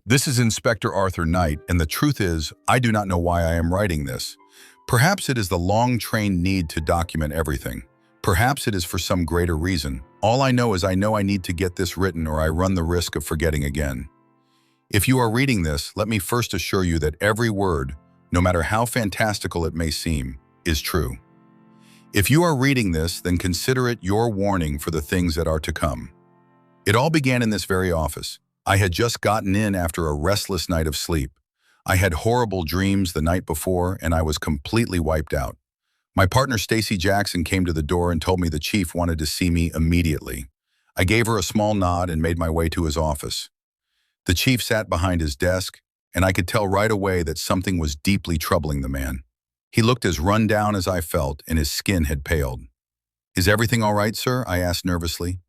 This is Inspector Arthur Knight, and the truth is, I do not know why I am writing this. Perhaps it is the long-trained need to document everything. Perhaps it is for some greater reason. All I know is I know I need to get this written or I run the risk of forgetting again. If you are reading this, let me first assure you that every word, no matter how fantastical it may seem, is true. If you are reading this, then consider it your warning for the things that are to come. It all began in this very office. I had just gotten in after a restless night of sleep. I had horrible dreams the night before, and I was completely wiped out. My partner Stacy Jackson came to the door and told me the chief wanted to see me immediately. I gave her a small nod and made my way to his office. The chief sat behind his desk, and I could tell right away that something was deeply troubling the man. He looked as run down as I felt, and his skin had paled. "Is everything all right, sir?" I asked nervously.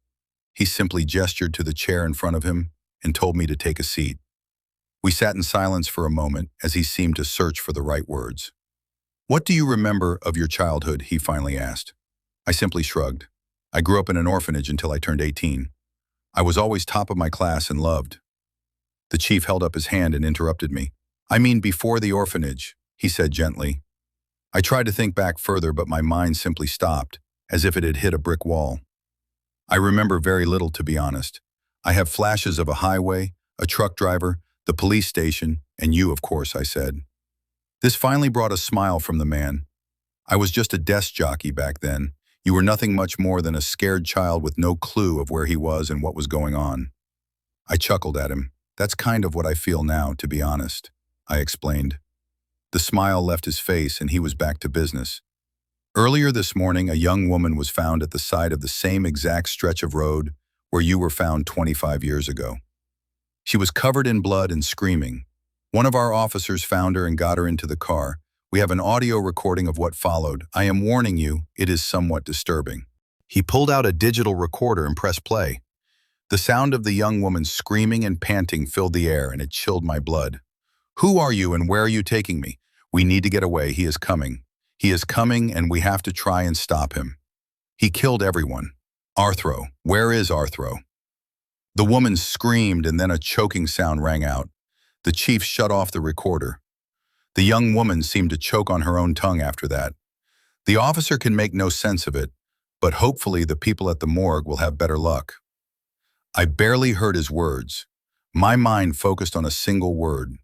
He simply gestured to the chair in front of him and told me to take a seat. We sat in silence for a moment as he seemed to search for the right words. "What do you remember of your childhood?" he finally asked. I simply shrugged. I grew up in an orphanage until I turned 18. I was always top of my class and loved. The chief held up his hand and interrupted me. "I mean before the orphanage," he said gently. I tried to think back further, but my mind simply stopped, as if it had hit a brick wall. I remember very little, to be honest. I have flashes of a highway, a truck driver, the police station, and you, of course, I said. This finally brought a smile from the man. "I was just a desk jockey back then. You were nothing much more than a scared child with no clue of where he was and what was going on." I chuckled at him. "That's kind of what I feel now, to be honest," I explained. The smile left his face and he was back to business. "Earlier this morning, a young woman was found at the side of the same exact stretch of road where you were found 25 years ago. She was covered in blood and screaming. One of our officers found her and got her into the car. We have an audio recording of what followed. I am warning you, it is somewhat disturbing." He pulled out a digital recorder and pressed play. The sound of the young woman screaming and panting filled the air, and it chilled my blood. "Who are you and where are you taking me? We need to get away. He is coming. He is coming, and we have to try and stop him. He killed everyone. Arthro. Where is Arthro?" The woman screamed, and then a choking sound rang out. The chief shut off the recorder. The young woman seemed to choke on her own tongue after that. The officer can make no sense of it, but hopefully the people at the morgue will have better luck. I barely heard his words. My mind focused on a single word.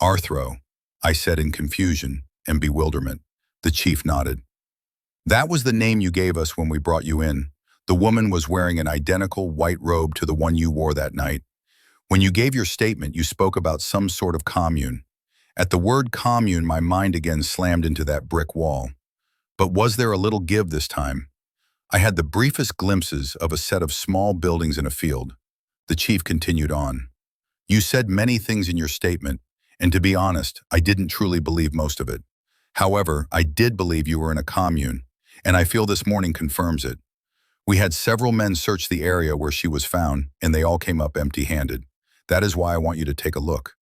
"Arthro," I said in confusion and bewilderment. The chief nodded. "That was the name you gave us when we brought you in. The woman was wearing an identical white robe to the one you wore that night. When you gave your statement, you spoke about some sort of commune. At the word commune, my mind again slammed into that brick wall. But was there a little give this time? I had the briefest glimpses of a set of small buildings in a field. The chief continued on. "You said many things in your statement, and to be honest, I didn't truly believe most of it. However, I did believe you were in a commune, and I feel this morning confirms it. We had several men search the area where she was found, and they all came up empty-handed. That is why I want you to take a look.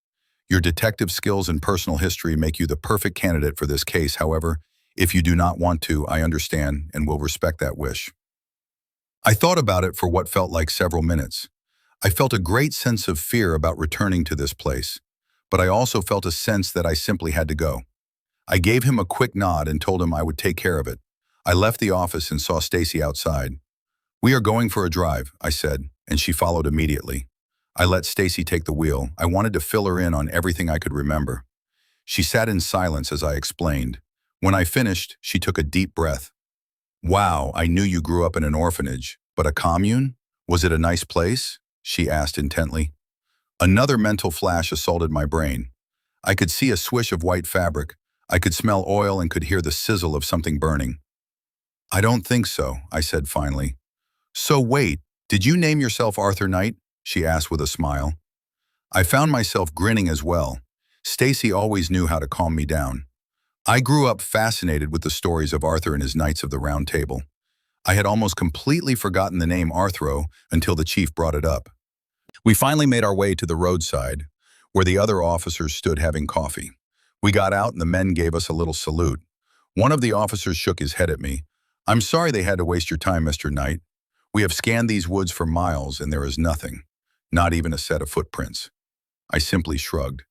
Your detective skills and personal history make you the perfect candidate for this case. However, if you do not want to, I understand and will respect that wish." I thought about it for what felt like several minutes. I felt a great sense of fear about returning to this place, but I also felt a sense that I simply had to go. I gave him a quick nod and told him I would take care of it. I left the office and saw Stacy outside. "We are going for a drive," I said, and she followed immediately. I let Stacy take the wheel. I wanted to fill her in on everything I could remember. She sat in silence as I explained. When I finished, she took a deep breath. "Wow, I knew you grew up in an orphanage, but a commune? Was it a nice place?" she asked intently. Another mental flash assaulted my brain. I could see a swish of white fabric. I could smell oil and could hear the sizzle of something burning. "I don't think so," I said finally. "So wait, did you name yourself Arthur Knight?" she asked with a smile. I found myself grinning as well. Stacy always knew how to calm me down. I grew up fascinated with the stories of Arthur and his Knights of the Round Table. I had almost completely forgotten the name Arthro until the chief brought it up. We finally made our way to the roadside, where the other officers stood having coffee. We got out and the men gave us a little salute. One of the officers shook his head at me. "I'm sorry they had to waste your time, Mr. Knight. We have scanned these woods for miles and there is nothing, not even a set of footprints." I simply shrugged.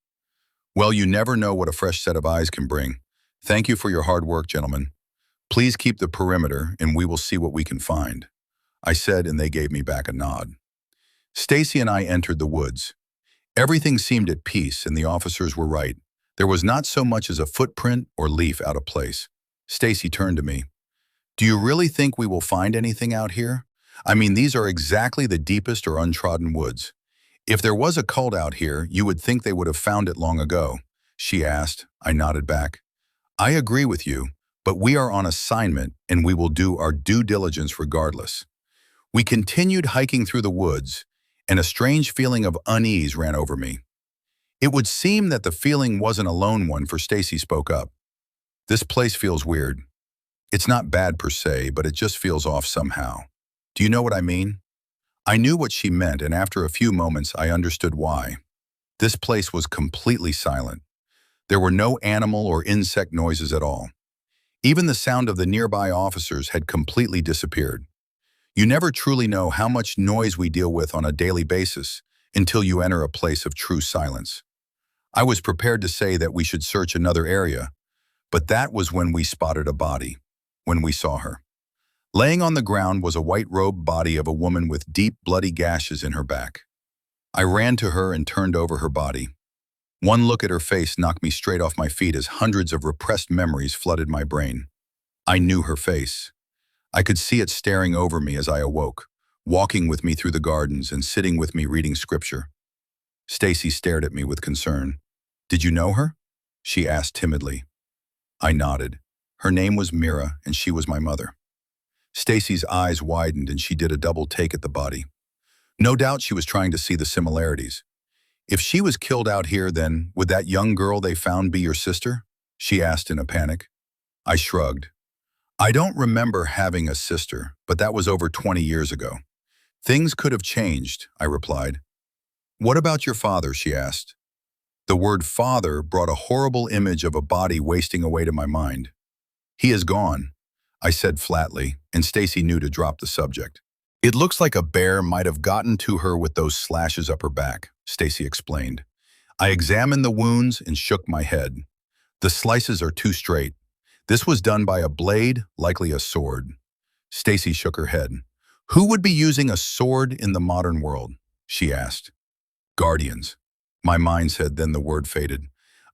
Well, you never know what a fresh set of eyes can bring. Thank you for your hard work, gentlemen. Please keep the perimeter and we will see what we can find, I said, and they gave me back a nod. Stacy and I entered the woods. Everything seemed at peace and the officers were right. There was not so much as a footprint or leaf out of place. Stacy turned to me. Do you really think we will find anything out here? I mean, these are exactly the deepest or untrodden woods. If there was a cult out here, you would think they would have found it long ago, she asked. I nodded back. I agree with you, but we are on assignment and we will do our due diligence regardless. We continued hiking through the woods, and a strange feeling of unease ran over me. It would seem that the feeling wasn't a lone one, for Stacy spoke up. This place feels weird. It's not bad per se, but it just feels off somehow. Do you know what I mean? I knew what she meant, and after a few moments I understood why. This place was completely silent. There were no animal or insect noises at all. Even the sound of the nearby officers had completely disappeared. You never truly know how much noise we deal with on a daily basis until you enter a place of true silence. I was prepared to say that we should search another area, but that was when we spotted a body, when we saw her. Laying on the ground was a white-robed body of a woman with deep, bloody gashes in her back. I ran to her and turned over her body. One look at her face knocked me straight off my feet as hundreds of repressed memories flooded my brain. I knew her face. I could see it staring over me as I awoke, walking with me through the gardens and sitting with me reading scripture. Stacy stared at me with concern. Did you know her? She asked timidly. I nodded. Her name was Mira, and she was my mother. Stacy's eyes widened and she did a double take at the body. No doubt she was trying to see the similarities. If she was killed out here, then would that young girl they found be your sister? She asked in a panic. I shrugged. I don't remember having a sister, but that was over 20 years ago. Things could have changed, I replied. What about your father? She asked. The word father brought a horrible image of a body wasting away to my mind. He is gone, I said flatly, and Stacy knew to drop the subject. It looks like a bear might have gotten to her with those slashes up her back, Stacy explained. I examined the wounds and shook my head. The slices are too straight. This was done by a blade, likely a sword. Stacy shook her head. Who would be using a sword in the modern world? She asked. Guardians. My mind said, then the word faded.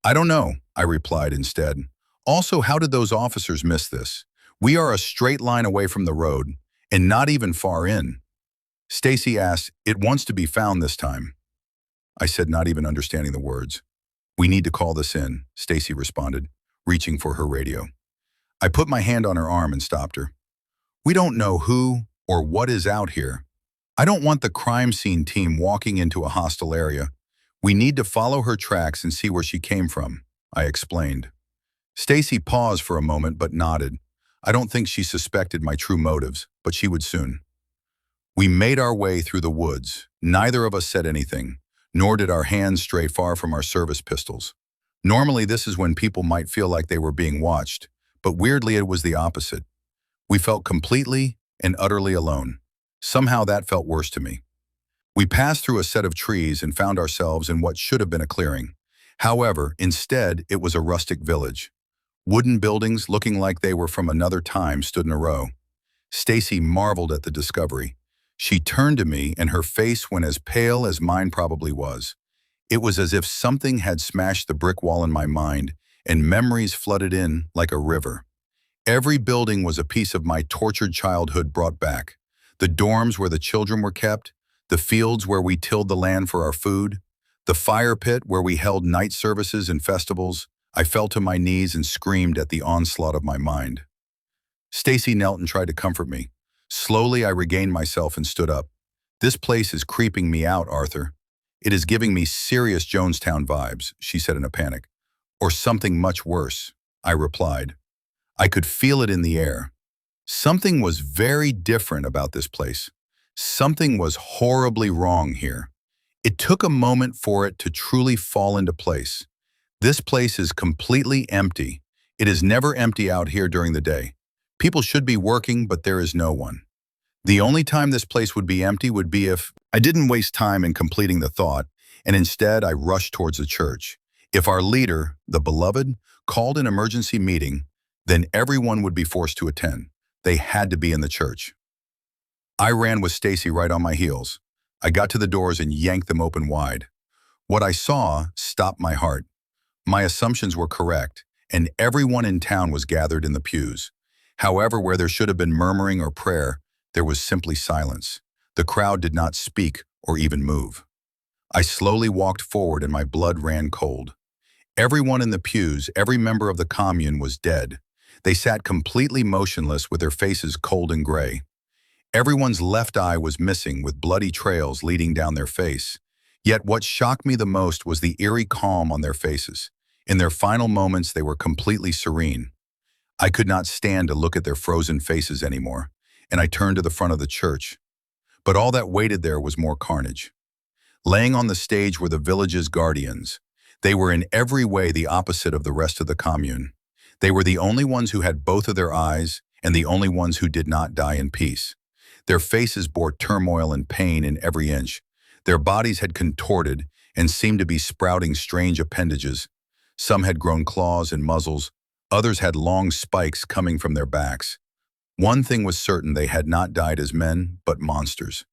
I don't know, I replied instead. Also, how did those officers miss this? We are a straight line away from the road, and not even far in. Stacy asked, it wants to be found this time. I said, not even understanding the words. We need to call this in, Stacy responded, reaching for her radio. I put my hand on her arm and stopped her. We don't know who or what is out here. I don't want the crime scene team walking into a hostile area. We need to follow her tracks and see where she came from, I explained. Stacy paused for a moment but nodded. I don't think she suspected my true motives, but she would soon. We made our way through the woods. Neither of us said anything, nor did our hands stray far from our service pistols. Normally, this is when people might feel like they were being watched, but weirdly it was the opposite. We felt completely and utterly alone. Somehow that felt worse to me. We passed through a set of trees and found ourselves in what should have been a clearing. However, instead, it was a rustic village. Wooden buildings looking like they were from another time stood in a row. Stacy marveled at the discovery. She turned to me and her face went as pale as mine probably was. It was as if something had smashed the brick wall in my mind and memories flooded in like a river. Every building was a piece of my tortured childhood brought back. The dorms where the children were kept, the fields where we tilled the land for our food, the fire pit where we held night services and festivals. I fell to my knees and screamed at the onslaught of my mind. Stacy knelt and tried to comfort me. Slowly, I regained myself and stood up. This place is creeping me out, Arthur. It is giving me serious Jonestown vibes, she said in a panic. Or something much worse, I replied. I could feel it in the air. Something was very different about this place. Something was horribly wrong here. It took a moment for it to truly fall into place. This place is completely empty. It is never empty out here during the day. People should be working, but there is no one. The only time this place would be empty would be if I didn't waste time in completing the thought, and instead I rushed towards the church. If our leader, the beloved, called an emergency meeting, then everyone would be forced to attend. They had to be in the church. I ran with Stacy right on my heels. I got to the doors and yanked them open wide. What I saw stopped my heart. My assumptions were correct, and everyone in town was gathered in the pews. However, where there should have been murmuring or prayer, there was simply silence. The crowd did not speak or even move. I slowly walked forward and my blood ran cold. Everyone in the pews, every member of the commune was dead. They sat completely motionless with their faces cold and gray. Everyone's left eye was missing with bloody trails leading down their face. Yet what shocked me the most was the eerie calm on their faces. In their final moments, they were completely serene. I could not stand to look at their frozen faces anymore, and I turned to the front of the church. But all that waited there was more carnage. Laying on the stage were the village's guardians. They were in every way the opposite of the rest of the commune. They were the only ones who had both of their eyes and the only ones who did not die in peace. Their faces bore turmoil and pain in every inch. Their bodies had contorted and seemed to be sprouting strange appendages. Some had grown claws and muzzles. Others had long spikes coming from their backs. One thing was certain: they had not died as men, but monsters.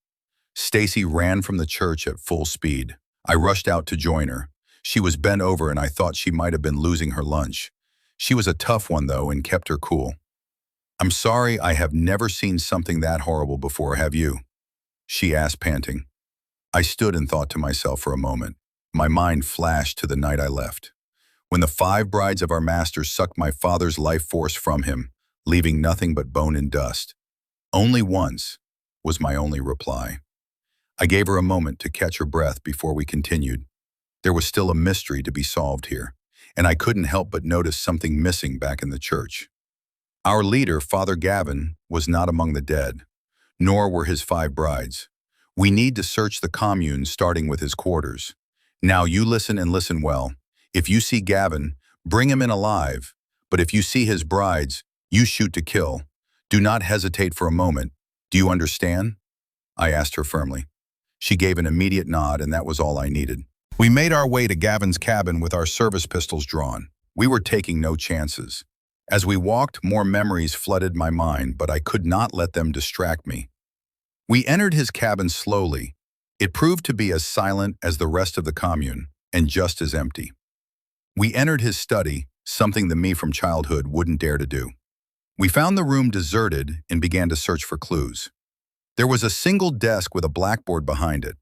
Stacy ran from the church at full speed. I rushed out to join her. She was bent over and I thought she might have been losing her lunch. She was a tough one though and kept her cool. "I'm sorry, I have never seen something that horrible before, have you?" she asked, panting. I stood and thought to myself for a moment. My mind flashed to the night I left, when the 5 brides of our master sucked my father's life force from him, leaving nothing but bone and dust. "Only once," was my only reply. I gave her a moment to catch her breath before we continued. There was still a mystery to be solved here, and I couldn't help but notice something missing back in the church. Our leader, Father Gavin, was not among the dead, nor were his 5 brides. We need to search the commune, starting with his quarters. Now you listen and listen well. If you see Gavin, bring him in alive, but if you see his brides, you shoot to kill. Do not hesitate for a moment. Do you understand?" I asked her firmly. She gave an immediate nod, and that was all I needed. We made our way to Gavin's cabin with our service pistols drawn. We were taking no chances. As we walked, more memories flooded my mind, but I could not let them distract me. We entered his cabin slowly. It proved to be as silent as the rest of the commune, and just as empty. We entered his study, something that me from childhood wouldn't dare to do. We found the room deserted and began to search for clues. There was a single desk with a blackboard behind it.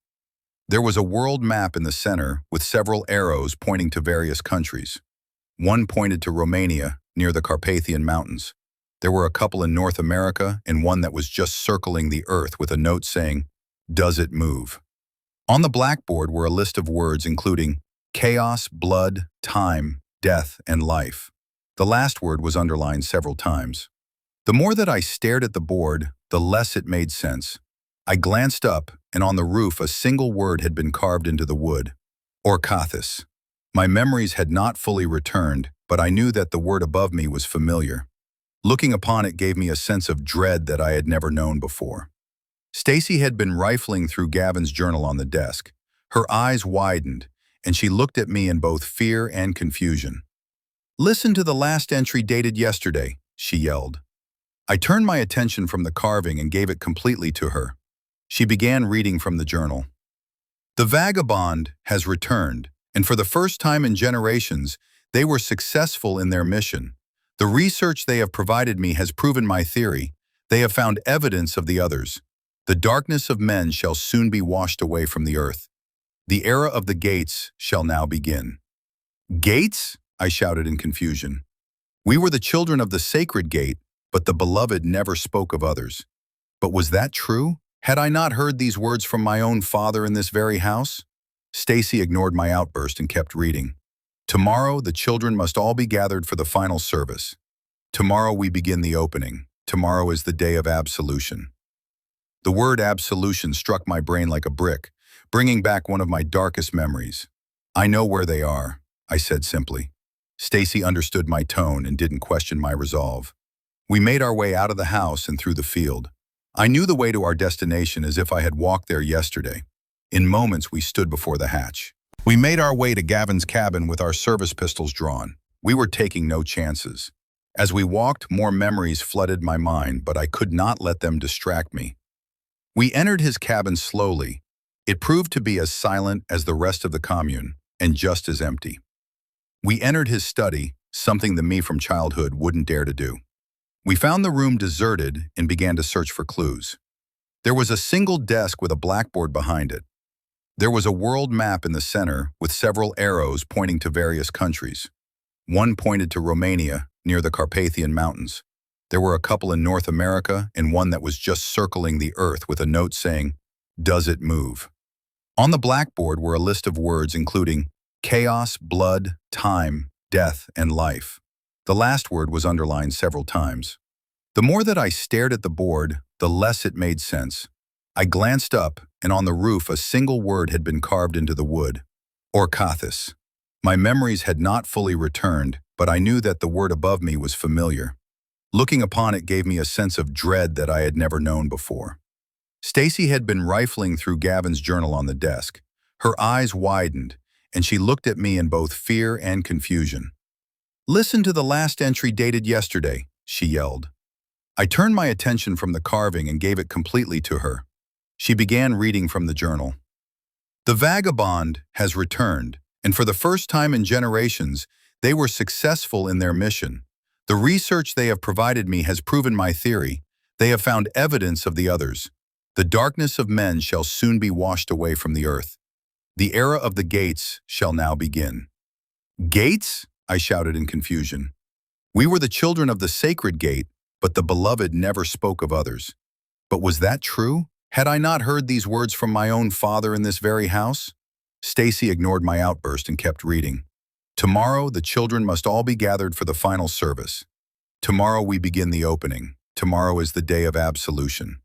There was a world map in the center with several arrows pointing to various countries. One pointed to Romania, near the Carpathian Mountains. There were a couple in North America and one that was just circling the earth with a note saying, "Does it move?" On the blackboard were a list of words including chaos, blood, time, death, and life. The last word was underlined several times. The more that I stared at the board, the less it made sense. I glanced up, and on the roof a single word had been carved into the wood: Orcathis. My memories had not fully returned, but I knew that the word above me was familiar. Looking upon it gave me a sense of dread that I had never known before. Stacy had been rifling through Gavin's journal on the desk. Her eyes widened, and she looked at me in both fear and confusion. "Listen to the last entry dated yesterday," she yelled. I turned my attention from the carving and gave it completely to her. She began reading from the journal. "The vagabond has returned, and for the first time in generations, they were successful in their mission. The research they have provided me has proven my theory. They have found evidence of the others. The darkness of men shall soon be washed away from the earth. The era of the gates shall now begin." "Gates?" I shouted in confusion. We were the children of the sacred gate, but the beloved never spoke of others. But was that true? Had I not heard these words from my own father in this very house? Stacy ignored my outburst and kept reading. "Tomorrow, the children must all be gathered for the final service. Tomorrow we begin the opening. Tomorrow is the day of absolution." The word absolution struck my brain like a brick, bringing back one of my darkest memories. "I know where they are," I said simply. Stacy understood my tone and didn't question my resolve. We made our way out of the house and through the field. I knew the way to our destination as if I had walked there yesterday. In moments we stood before the hatch. We made our way to Gavin's cabin with our service pistols drawn. We were taking no chances. As we walked, more memories flooded my mind, but I could not let them distract me. We entered his cabin slowly. It proved to be as silent as the rest of the commune, and just as empty. We entered his study, something the me from childhood wouldn't dare to do. We found the room deserted and began to search for clues. There was a single desk with a blackboard behind it. There was a world map in the center with several arrows pointing to various countries. One pointed to Romania, near the Carpathian Mountains. There were a couple in North America and one that was just circling the earth with a note saying, "Does it move?" On the blackboard were a list of words including chaos, blood, time, death, and life. The last word was underlined several times. The more that I stared at the board, the less it made sense. I glanced up, and on the roof a single word had been carved into the wood. Orkathis. My memories had not fully returned, but I knew that the word above me was familiar. Looking upon it gave me a sense of dread that I had never known before. Stacy had been rifling through Gavin's journal on the desk. Her eyes widened, and she looked at me in both fear and confusion. "Listen to the last entry dated yesterday," she yelled. I turned my attention from the carving and gave it completely to her. She began reading from the journal. "The vagabond has returned, and for the first time in generations, they were successful in their mission. The research they have provided me has proven my theory. They have found evidence of the others. The darkness of men shall soon be washed away from the earth. The era of the gates shall now begin." "Gates?" I shouted in confusion. We were the children of the sacred gate, but the beloved never spoke of others. But was that true? Had I not heard these words from my own father in this very house? Stacy ignored my outburst and kept reading. "Tomorrow the children must all be gathered for the final service. Tomorrow we begin the opening. Tomorrow is the day of absolution."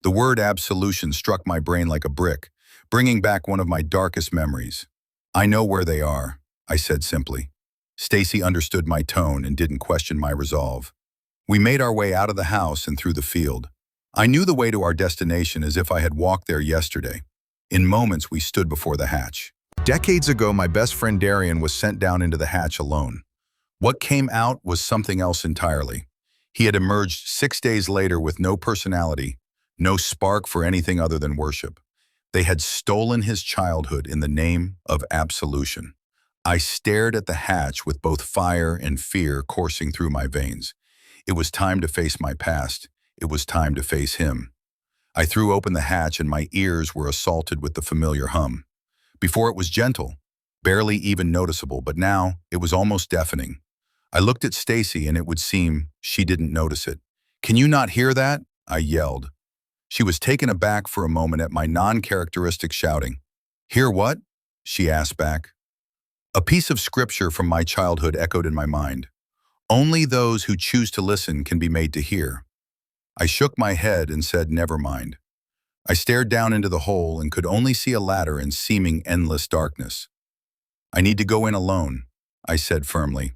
The word absolution struck my brain like a brick, bringing back one of my darkest memories. "I know where they are," I said simply. Stacy understood my tone and didn't question my resolve. We made our way out of the house and through the field. I knew the way to our destination as if I had walked there yesterday. In moments, we stood before the hatch. Decades ago, my best friend Darian was sent down into the hatch alone. What came out was something else entirely. He had emerged 6 days later with no personality, no spark for anything other than worship. They had stolen his childhood in the name of absolution. I stared at the hatch with both fire and fear coursing through my veins. It was time to face my past. It was time to face him. I threw open the hatch and my ears were assaulted with the familiar hum. Before it was gentle, barely even noticeable, but now it was almost deafening. I looked at Stacy and it would seem she didn't notice it. "Can you not hear that?" I yelled. She was taken aback for a moment at my non-characteristic shouting. "Hear what?" she asked back. A piece of scripture from my childhood echoed in my mind. "Only those who choose to listen can be made to hear." I shook my head and said, "Never mind." I stared down into the hole and could only see a ladder in seeming endless darkness. "I need to go in alone," I said firmly.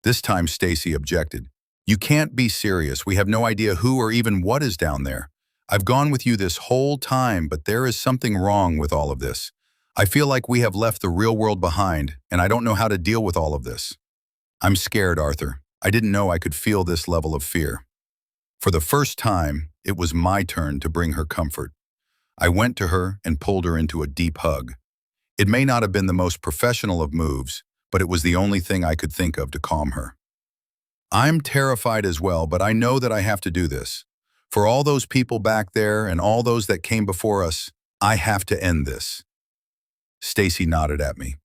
This time Stacy objected. "You can't be serious. We have no idea who or even what is down there. I've gone with you this whole time, but there is something wrong with all of this. I feel like we have left the real world behind, and I don't know how to deal with all of this." "I'm scared, Arthur. I didn't know I could feel this level of fear." For the first time, it was my turn to bring her comfort. I went to her and pulled her into a deep hug. It may not have been the most professional of moves, but it was the only thing I could think of to calm her. "I'm terrified as well, but I know that I have to do this. For all those people back there and all those that came before us, I have to end this." Stacy nodded at me.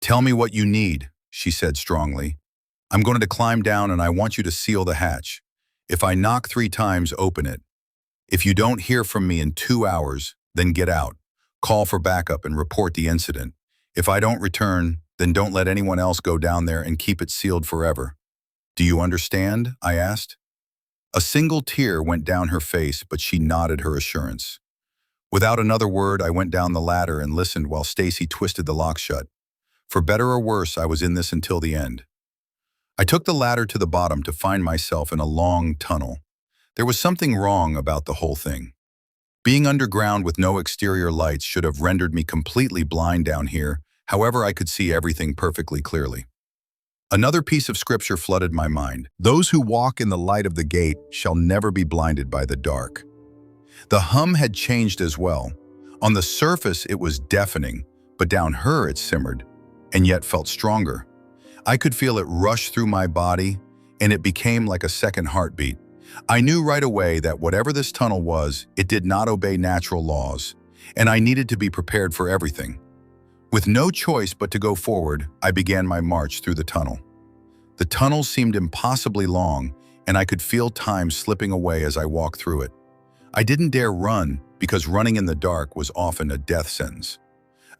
"Tell me what you need," she said strongly. "I'm going to climb down and I want you to seal the hatch. If I knock 3 times, open it. If you don't hear from me in 2 hours, then get out. Call for backup and report the incident. If I don't return, then don't let anyone else go down there and keep it sealed forever. Do you understand?" I asked. A single tear went down her face, but she nodded her assurance. Without another word, I went down the ladder and listened while Stacy twisted the lock shut. For better or worse, I was in this until the end. I took the ladder to the bottom to find myself in a long tunnel. There was something wrong about the whole thing. Being underground with no exterior lights should have rendered me completely blind down here. However, I could see everything perfectly clearly. Another piece of scripture flooded my mind. Those who walk in the light of the gate shall never be blinded by the dark. The hum had changed as well. On the surface, it was deafening, but down her it simmered, and yet felt stronger. I could feel it rush through my body, and it became like a second heartbeat. I knew right away that whatever this tunnel was, it did not obey natural laws, and I needed to be prepared for everything. With no choice but to go forward, I began my march through the tunnel. The tunnel seemed impossibly long, and I could feel time slipping away as I walked through it. I didn't dare run, because running in the dark was often a death sentence.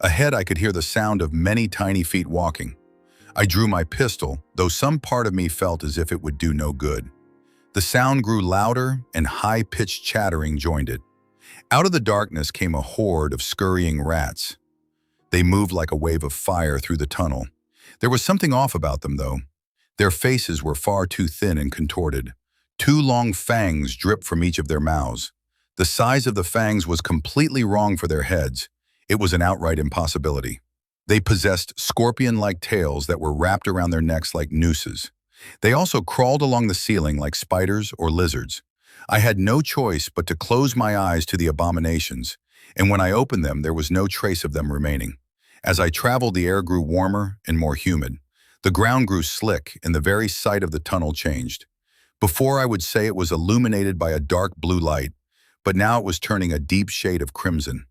Ahead, I could hear the sound of many tiny feet walking. I drew my pistol, though some part of me felt as if it would do no good. The sound grew louder, and high-pitched chattering joined it. Out of the darkness came a horde of scurrying rats. They moved like a wave of fire through the tunnel. There was something off about them, though. Their faces were far too thin and contorted. 2 long fangs dripped from each of their mouths. The size of the fangs was completely wrong for their heads. It was an outright impossibility. They possessed scorpion-like tails that were wrapped around their necks like nooses. They also crawled along the ceiling like spiders or lizards. I had no choice but to close my eyes to the abominations, and when I opened them, there was no trace of them remaining. As I traveled, the air grew warmer and more humid. The ground grew slick, and the very sight of the tunnel changed. Before, I would say it was illuminated by a dark blue light, but now it was turning a deep shade of crimson.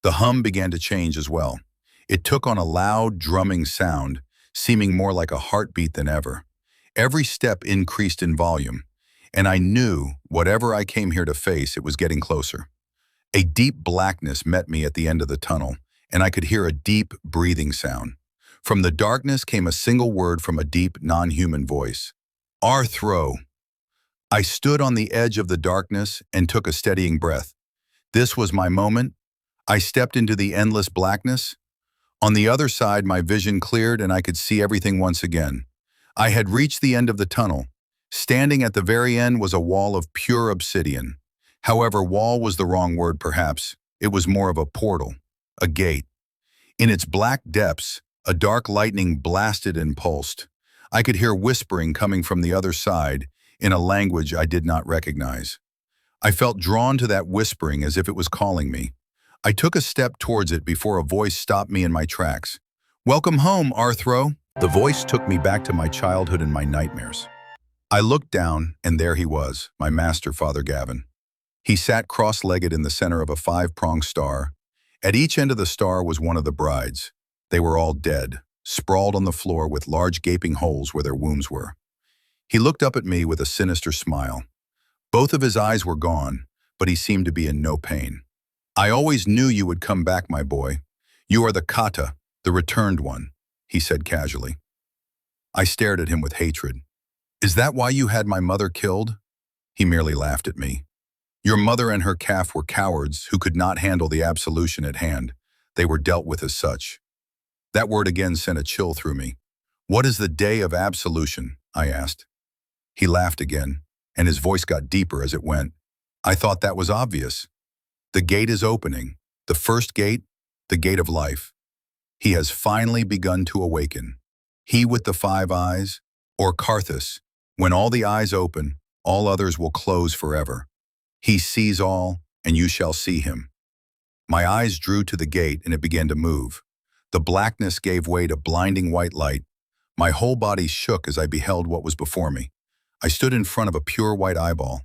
The hum began to change as well. It took on a loud, drumming sound, seeming more like a heartbeat than ever. Every step increased in volume, and I knew whatever I came here to face, it was getting closer. A deep blackness met me at the end of the tunnel, and I could hear a deep breathing sound. From the darkness came a single word from a deep, non-human voice. Arthro. I stood on the edge of the darkness and took a steadying breath. This was my moment. I stepped into the endless blackness. On the other side, my vision cleared and I could see everything once again. I had reached the end of the tunnel. Standing at the very end was a wall of pure obsidian. However, wall was the wrong word perhaps. It was more of a portal, a gate. In its black depths, a dark lightning blasted and pulsed. I could hear whispering coming from the other side in a language I did not recognize. I felt drawn to that whispering as if it was calling me. I took a step towards it before a voice stopped me in my tracks. Welcome home, Arthro. The voice took me back to my childhood and my nightmares. I looked down, and there he was, my master, Father Gavin. He sat cross-legged in the center of a 5-pronged star. At each end of the star was one of the brides. They were all dead, sprawled on the floor with large gaping holes where their wombs were. He looked up at me with a sinister smile. Both of his eyes were gone, but he seemed to be in no pain. I always knew you would come back, my boy. You are the Kata, the returned one, he said casually. I stared at him with hatred. Is that why you had my mother killed? He merely laughed at me. Your mother and her calf were cowards who could not handle the absolution at hand. They were dealt with as such. That word again sent a chill through me. What is the day of absolution? I asked. He laughed again, and his voice got deeper as it went. I thought that was obvious. The gate is opening. The first gate, the gate of life. He has finally begun to awaken. He with the 5 eyes, or Karthus, when all the eyes open, all others will close forever. He sees all, and you shall see him. My eyes drew to the gate, and it began to move. The blackness gave way to blinding white light. My whole body shook as I beheld what was before me. I stood in front of a pure white eyeball.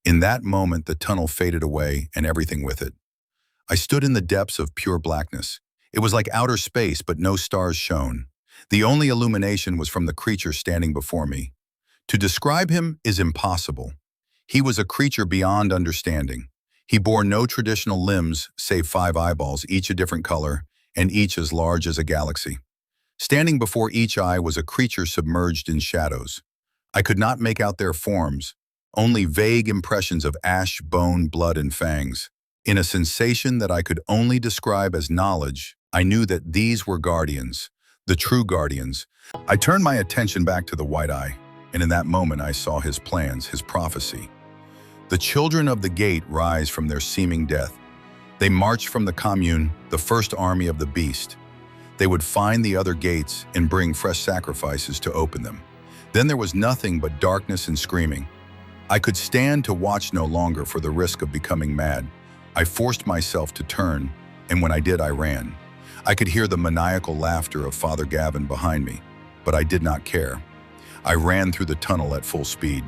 In that moment, the tunnel faded away and everything with it. I stood in the depths of pure blackness. It was like outer space, but no stars shone. The only illumination was from the creature standing before me. To describe him is impossible. He was a creature beyond understanding. He bore no traditional limbs save 5 eyeballs, each a different color, and each as large as a galaxy. Standing before each eye was a creature submerged in shadows. I could not make out their forms, only vague impressions of ash, bone, blood, and fangs. In a sensation that I could only describe as knowledge, I knew that these were guardians, the true guardians. I turned my attention back to the white eye, and in that moment I saw his plans, his prophecy. The children of the gate rise from their seeming death. They march from the commune, the first army of the beast. They would find the other gates and bring fresh sacrifices to open them. Then there was nothing but darkness and screaming. I could stand to watch no longer for the risk of becoming mad. I forced myself to turn, and when I did, I ran. I could hear the maniacal laughter of Father Gavin behind me, but I did not care. I ran through the tunnel at full speed.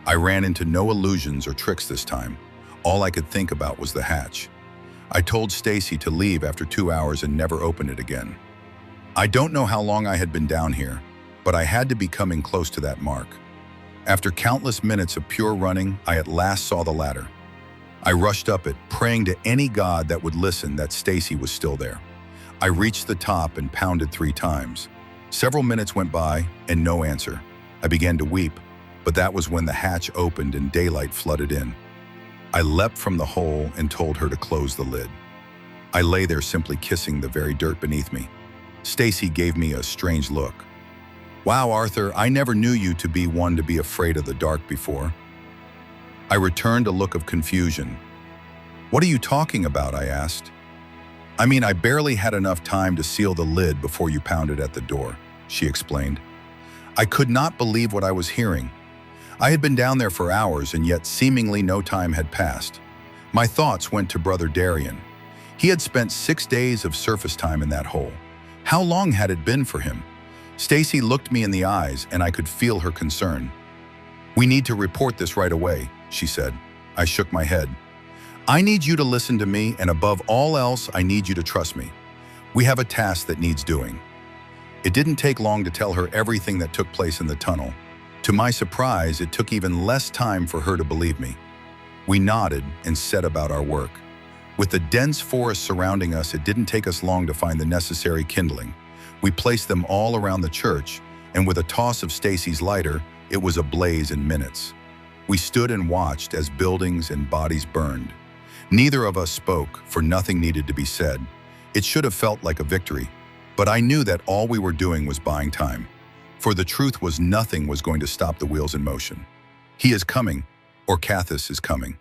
I ran into no illusions or tricks this time. All I could think about was the hatch. I told Stacy to leave after 2 hours and never open it again. I don't know how long I had been down here, but I had to be coming close to that mark. After countless minutes of pure running, I at last saw the ladder. I rushed up it, praying to any god that would listen that Stacy was still there. I reached the top and pounded 3 times. Several minutes went by and no answer. I began to weep, but that was when the hatch opened and daylight flooded in. I leapt from the hole and told her to close the lid. I lay there simply kissing the very dirt beneath me. Stacy gave me a strange look. "Wow, Arthur, I never knew you to be one to be afraid of the dark before." I returned a look of confusion. "What are you talking about?" I asked. "I mean, I barely had enough time to seal the lid before you pounded at the door," she explained. I could not believe what I was hearing. I had been down there for hours, and yet seemingly no time had passed. My thoughts went to Brother Darian. He had spent 6 days of surface time in that hole. How long had it been for him? Stacy looked me in the eyes, and I could feel her concern. "We need to report this right away," she said. I shook my head. "I need you to listen to me, and above all else, I need you to trust me. We have a task that needs doing." It didn't take long to tell her everything that took place in the tunnel. To my surprise, it took even less time for her to believe me. We nodded and set about our work. With the dense forest surrounding us, it didn't take us long to find the necessary kindling. We placed them all around the church, and with a toss of Stacy's lighter, it was ablaze in minutes. We stood and watched as buildings and bodies burned. Neither of us spoke, for nothing needed to be said. It should have felt like a victory, but I knew that all we were doing was buying time. For the truth was nothing was going to stop the wheels in motion. He is coming, or Cathis is coming.